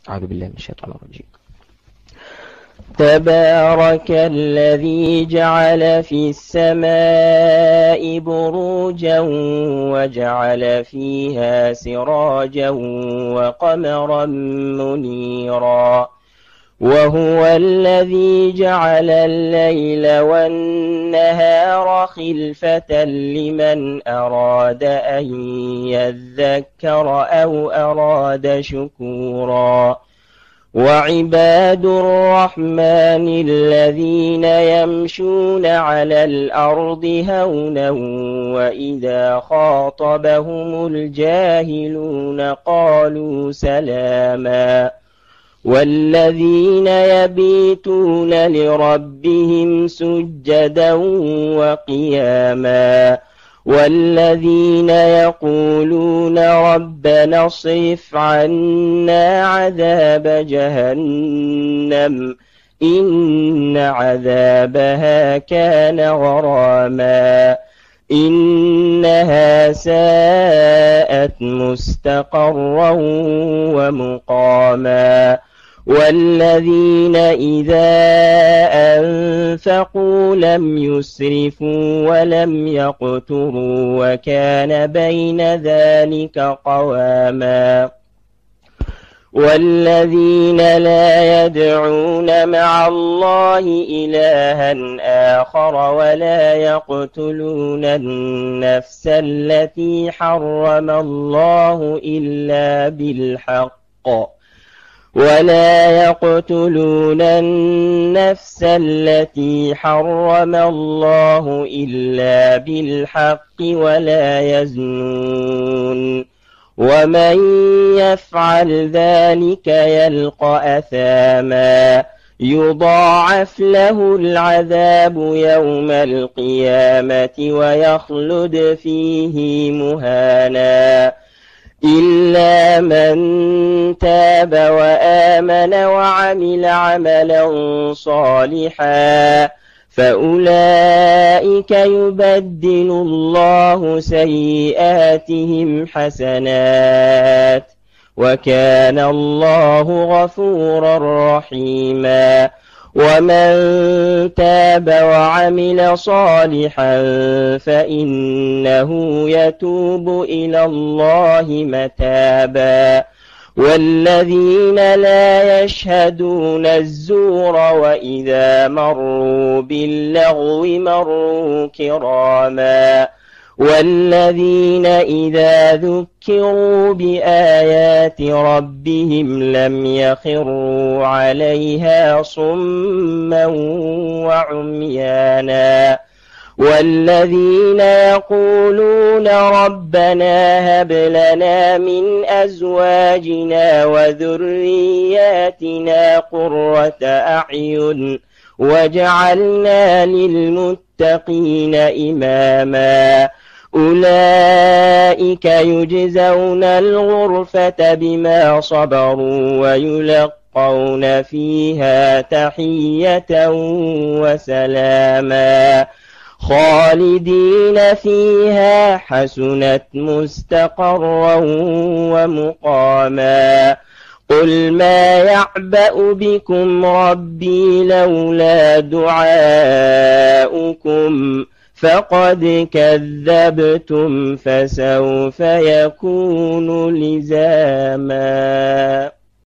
أعوذ بالله من الشيطان الرجيم. تبارك الذي جعل في السماء بروجا وجعل فيها سراجا وقمرا منيرا وهو الذي جعل الليل والنهار خلفة لمن أراد أن يذكر أو أراد شكورا وعباد الرحمن الذين يمشون على الأرض هونا وإذا خاطبهم الجاهلون قالوا سلاما والذين يبيتون لربهم سجدا وقياما والذين يقولون ربنا اصرف عنا عذاب جهنم إن عذابها كان غراما إنها ساءت مستقرا ومقاما والذين إذا أنفقوا لم يسرفوا ولم يقتروا وكان بين ذلك قواما والذين لا يدعون مع الله إلها آخر ولا يقتلون النفس التي حرم الله إلا بالحق ولا يقتلون النفس التي حرم الله إلا بالحق ولا يزنون ومن يفعل ذلك يلقى أثاما يضاعف له العذاب يوم القيامة ويخلد فيه مهانا إلا من تاب وآمن وعمل عملا صالحا فأولئك يبدل الله سيئاتهم حسنات وكان الله غفورا رحيما ومن تاب وعمل صالحا فإنه يتوب إلى الله متابا والذين لا يشهدون الزور وإذا مروا باللغو مروا كراما والذين إذا ذكروا بآيات ربهم لم يخروا عليها صما وعميانا والذين يقولون ربنا هب لنا من أزواجنا وذرياتنا قرة أعين وجعلنا للمتقين إماما أولئك يجزون الغرفة بما صبروا ويلقون فيها تحية وسلاما خالدين فيها حسنت مستقرا ومقاما قل ما يعبأ بكم ربي لولا دعاؤكم فقد كذبتم فسوف يكون لزاما.